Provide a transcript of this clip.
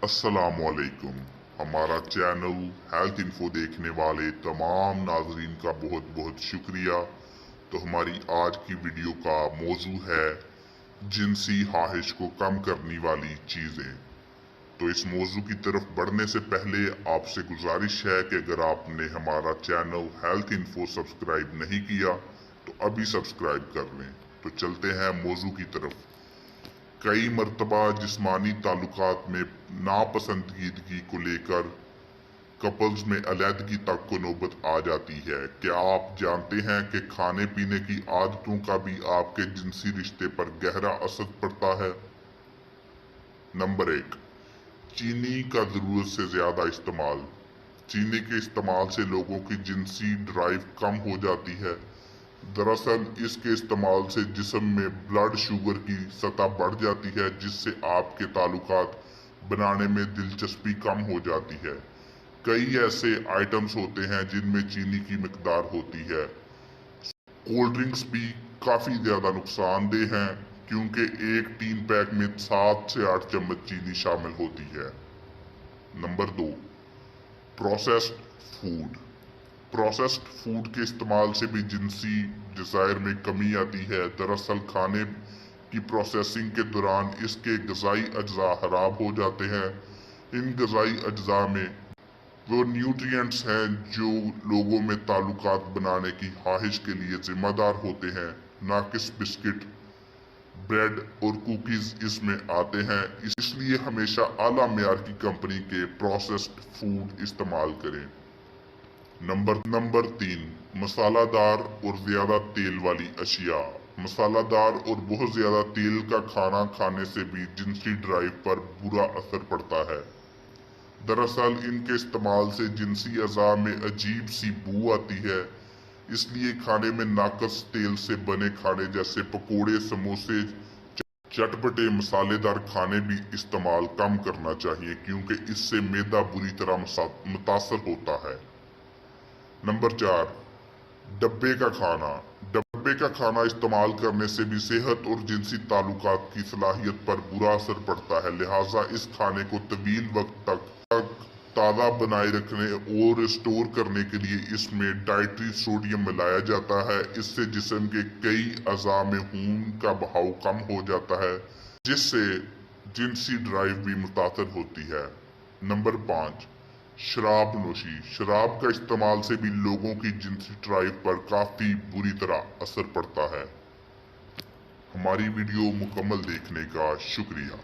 السلام علیکم۔ ہمارا چینل ہیلتھ انفو دیکھنے والے تمام ناظرین کا بہت بہت شکریہ۔ تو ہماری آج کی ویڈیو کا موضوع ہے جنسی خواہش کو کم کرنے والی چیزیں۔ تو اس موضوع کی طرف بڑھنے سے پہلے آپ سے گزارش ہے کہ اگر آپ نے ہمارا چینل ہیلتھ انفو سبسکرائب نہیں کیا تو ابھی سبسکرائب کر لیں۔ تو چلتے ہیں موضوع کی طرف۔ کئی مرتبہ جسمانی تعلقات میں ناپسندیدگی کو لے کر کپلز میں علیحدگی تک کو نوبت آ جاتی ہے۔ کیا آپ جانتے ہیں کہ کھانے پینے کی عادتوں کا بھی آپ کے جنسی رشتے پر گہرا اثر پڑتا ہے؟ نمبر 1، چینی کا ضرورت سے زیادہ استعمال۔ چینی کے استعمال سے لوگوں کی جنسی ڈرائیو کم ہو جاتی ہے۔ دراصل اس کے استعمال سے جسم میں بلڈ شوگر کی سطح بڑھ جاتی ہے، جس سے آپ کے تعلقات بنانے میں دلچسپی کم ہو جاتی ہے۔ کئی ایسے آئٹمز ہوتے ہیں جن میں چینی کی مقدار ہوتی ہے۔ کولڈ ڈرنکس بھی کافی زیادہ نقصان دہ ہیں کیونکہ ایک ٹین پیک میں 7 سے 8 چمچ چینی شامل ہوتی ہے۔ Number 2، processed food. Processed food کے استعمال سے بھی جنسی ڈیزائر میں کمی آتی ہے۔ دراصل کھانے کی پروسیسنگ کے دوران اس کے غذائی اجزاء خراب ہو جاتے ہیں۔ ان غذائی اجزاء میں وہ نیوٹرینٹس ہیں جو لوگوں میں تعلقات بنانے کی خواہش کے لیے ذمہ دار ہوتے ہیں۔ ناقص بسکٹ، بریڈ اور کوکیز اس میں آتے ہیں، اس لیے ہمیشہ اعلیٰ معیار کی کمپنی کے پروسیسڈ فوڈ استعمال کریں۔ نمبر 3، مسالہ دار اور زیادہ تیل والی اشیاء۔ مسالہ دار اور بہت زیادہ تیل کا کھانا کھانے سے بھی جنسی ڈرائیو پر برا اثر پڑتا ہے۔ دراصل ان کے استعمال سے جنسی اعضاء میں عجیب سی بو آتی ہے، اس لیے کھانے میں ناقص تیل سے بنے کھانے جیسے پکوڑے، سموسے، چٹپٹے مسالے دار کھانے بھی استعمال کم کرنا چاہیے کیونکہ اس سے معدہ بری طرح متاثر ہوتا ہے۔ نمبر 4، ڈبے کا کھانا۔ ڈبے کا کھانا استعمال کرنے سے بھی صحت اور جنسی تعلقات کی صلاحیت پر برا اثر پڑتا ہے، لہٰذا اس کھانے کو طویل وقت تک تازہ بنائے رکھنے اور اسٹور کرنے کے لیے اس میں ڈائٹری سوڈیم ملایا جاتا ہے۔ اس سے جسم کے کئی اعضاء میں خون کا بہاؤ کم ہو جاتا ہے، جس سے جنسی ڈرائیو بھی متاثر ہوتی ہے۔ نمبر 5، شراب نوشی۔ شراب کا استعمال سے بھی لوگوں کی جنسی ڈرائیو پر کافی بری طرح اثر پڑتا ہے۔ ہماری ویڈیو مکمل دیکھنے کا شکریہ۔